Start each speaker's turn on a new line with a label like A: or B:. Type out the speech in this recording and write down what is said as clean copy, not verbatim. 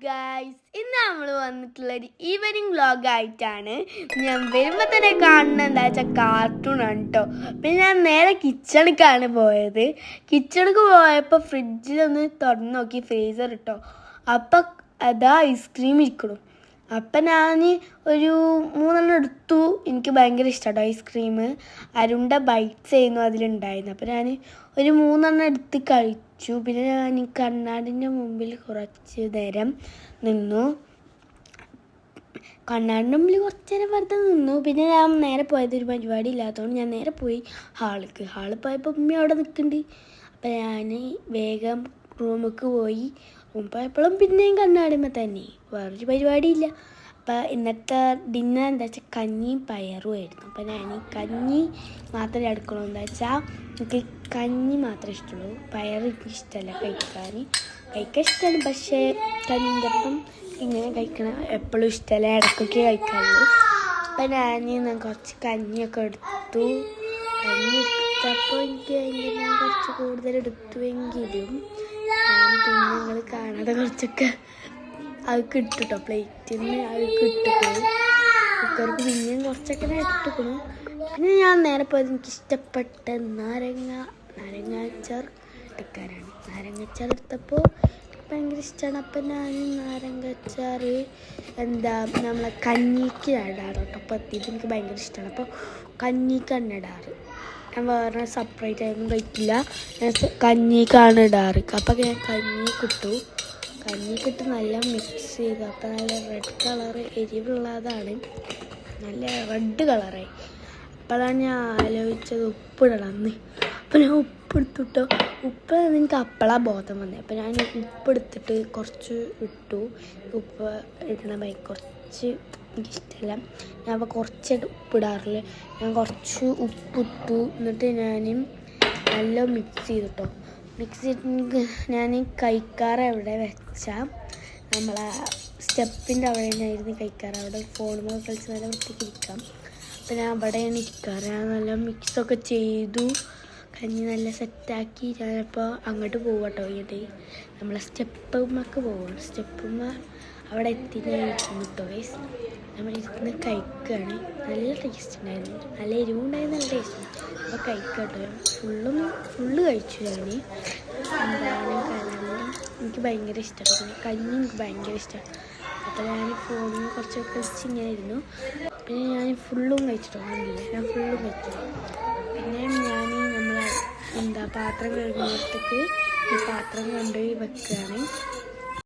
A: Guys, ഇന്ന് നമ്മൾ വന്നിട്ടുള്ളൊരു evening വ്ളോഗായിട്ടാണ്. ഞാൻ വരുമ്പോൾ തന്നെ കാണുന്ന എന്താ വെച്ചാൽ കാർട്ടൂണാണ് കേട്ടോ. പിന്നെ ഞാൻ നേരെ കിച്ചണിക്കാണ് പോയത്. കിച്ചണിക്ക് പോയപ്പോൾ ഫ്രിഡ്ജിലൊന്ന് തുറന്ന് നോക്കി, ഫ്രീസർ ഇട്ടോ. അപ്പം അതാ ഐസ്ക്രീം ഇരിക്കണം. അപ്പം ഞാൻ ഒരു 3 എടുത്തു. എനിക്ക് ഭയങ്കര ഇഷ്ടമാണ് ഐസ്ക്രീം. അരുണ്ട ബൈറ്റ്സ് ആയിരുന്നു അതിലുണ്ടായിരുന്നു. അപ്പം ഞാൻ ഒരു 3 എടുത്ത് കഴിച്ചു. പിന്നെ ഞാൻ കണ്ണാടിൻ്റെ മുമ്പിൽ കുറച്ച് നേരം നിന്നു. കണ്ണാടിൻ്റെ മുമ്പിൽ കുറച്ച് നേരം വെറുതെ നിന്നു. പിന്നെ ഞാൻ നേരെ പോയത് ഒരു പരിപാടി ഇല്ലാത്തതുകൊണ്ട് ഞാൻ നേരെ പോയി ഹാളിൽ പോയപ്പോൾ ഉമ്മ അവിടെ നിൽക്കുന്നുണ്ട്. അപ്പം ഞാൻ വേഗം റൂമിലേക്ക് പോയി. പോയപ്പോഴും പിന്നെയും കണ്ണാടിമ്മ തന്നെ, വേറൊരു പരിപാടിയില്ല. അപ്പം ഇന്നത്തെ ഡിന്നർ എന്താ വെച്ചാൽ കഞ്ഞിയും പയറുമായിരുന്നു. അപ്പം ഞാൻ കഞ്ഞി മാത്രമേ എടുക്കുള്ളൂ. എന്താ വെച്ചാൽ എനിക്ക് കഞ്ഞി മാത്രമേ ഇഷ്ടമുള്ളൂ. പയർ എനിക്ക് ഇഷ്ടമല്ല കഴിക്കാൻ ഇഷ്ടമാണ്. പക്ഷേ കഞ്ഞിൻ്റെ ഒപ്പം ഇങ്ങനെ കഴിക്കണം എപ്പോഴും ഇഷ്ടമല്ല, ഇടയ്ക്കൊക്കെ കഴിക്കാറുള്ളൂ. അപ്പം ഞാൻ കുറച്ച് കഞ്ഞിയൊക്കെ എടുത്തു. കഞ്ഞി എടുത്തപ്പോൾ എനിക്ക് ഞാൻ കുറച്ച് കൂടുതൽ എടുത്തുവെങ്കിലും പിന്നെ ഞങ്ങൾ കാണാതെ കുറച്ചൊക്കെ അത് കിട്ടുട്ടോ. പ്ലേറ്റിൽ നിന്ന് അത് കിട്ടുപോയി. കുക്കർക്ക് പിന്നെയും കുറച്ചൊക്കെ ഞാൻ ഇട്ടിക്കണം. പിന്നെ ഞാൻ നേരെ പോയത് എനിക്കിഷ്ടപ്പെട്ട നാരങ്ങാച്ചാർ എടുക്കാനാണ്. നാരങ്ങാച്ചാർ എടുത്തപ്പോൾ ഭയങ്കര ഇഷ്ടമാണ്. അപ്പം ഞാൻ നാരങ്ങാച്ചാർ നമ്മളെ കഞ്ഞിക്ക് ഇടാറ് കേട്ടോ. അപ്പോൾ ഇത് എനിക്ക് ഭയങ്കര ഇഷ്ടമാണ്. അപ്പോൾ കഞ്ഞിക്കാണ് ഇടാറ്. ഞാൻ വേറെ സെപ്പറേറ്റ് ആയൊന്നും കഴിക്കില്ല, ഞാൻ കഞ്ഞിക്കാണ് ഇടാറ്. അപ്പം ഞാൻ കഞ്ഞിക്കിട്ട് നല്ല മിക്സ് ചെയ്തു. അപ്പം നല്ല റെഡ് കളറ് എരിവുള്ളതാണ്, നല്ല റെഡ് കളറായി. അപ്പോഴാണ് ഞാൻ ആലോചിച്ചത് ഉപ്പിടണം എന്ന്. അപ്പം ഞാൻ ഉപ്പെടുത്തിട്ടോ. ഉപ്പ് എനിക്ക് അപ്പോഴാണ് ബോധം വന്നത്. അപ്പം ഞാൻ ഉപ്പെടുത്തിട്ട് കുറച്ച് ഇട്ടു. ഉപ്പ് ഇടണ കുറച്ച് എനിക്കിഷ്ടമല്ല. ഞാൻ അപ്പോൾ കുറച്ച് ഉപ്പിടാറില്ല. ഞാൻ കുറച്ച് ഉപ്പിട്ടു. എന്നിട്ട് ഞാൻ നല്ല മിക്സ് ചെയ്തിട്ടോ. മിക്സ് ചെയ്തിട്ട് ഞാൻ കഴിക്കാറ് എവിടെ വെച്ചാൽ നമ്മളെ സ്റ്റെപ്പിൻ്റെ അവിടെ തന്നെയായിരുന്നു കഴിക്കാറ്. അവിടെ ഫോണിൽ കളിച്ച് നല്ല വൃത്തിക്ക് ഇരിക്കാം. അപ്പോൾ ഞാൻ അവിടെയാണ് ഇരിക്കാറ്. ഞാൻ നല്ല മിക്സൊക്കെ ചെയ്തു. കഞ്ഞി നല്ല സെറ്റാക്കി ഞാനിപ്പോൾ അങ്ങോട്ട് പോകട്ടോ. ഇങ്ങോട്ട് നമ്മളെ സ്റ്റെപ്പുമ്മക്ക് പോകണം. സ്റ്റെപ്പുമ്മ അവിടെ എത്തിനായിരുന്നു കേട്ടോ. നമ്മളിരുന്ന് കഴിക്കുകയാണ്. നല്ല ടേസ്റ്റ് ഉണ്ടായിരുന്നു, നല്ല എരിവുണ്ടായിരുന്നു, നല്ല ടേസ്റ്റ്. അപ്പോൾ കഴിക്കട്ടോ. ഫുള്ള് കഴിച്ചു ഞാൻ. എനിക്ക് ഭയങ്കര ഇഷ്ടമാണ്. പിന്നെ കഞ്ഞി എനിക്ക് ഭയങ്കര ഇഷ്ടമാണ്. അപ്പോൾ ഞാൻ ഫോണിൽ കുറച്ചൊക്കെ കളിച്ച് ഇങ്ങനെ ഇരുന്നു. പിന്നെ ഞാൻ ഫുള്ളും കഴിച്ചിട്ടോ. ഞാൻ ഫുള്ളും കഴിച്ചു. പിന്നെ ഞാൻ നമ്മളെ പാത്രം കഴുകുന്നിടത്തേക്ക് ഈ പാത്രം കൊണ്ടുപോയി വെക്കുകയാണ്.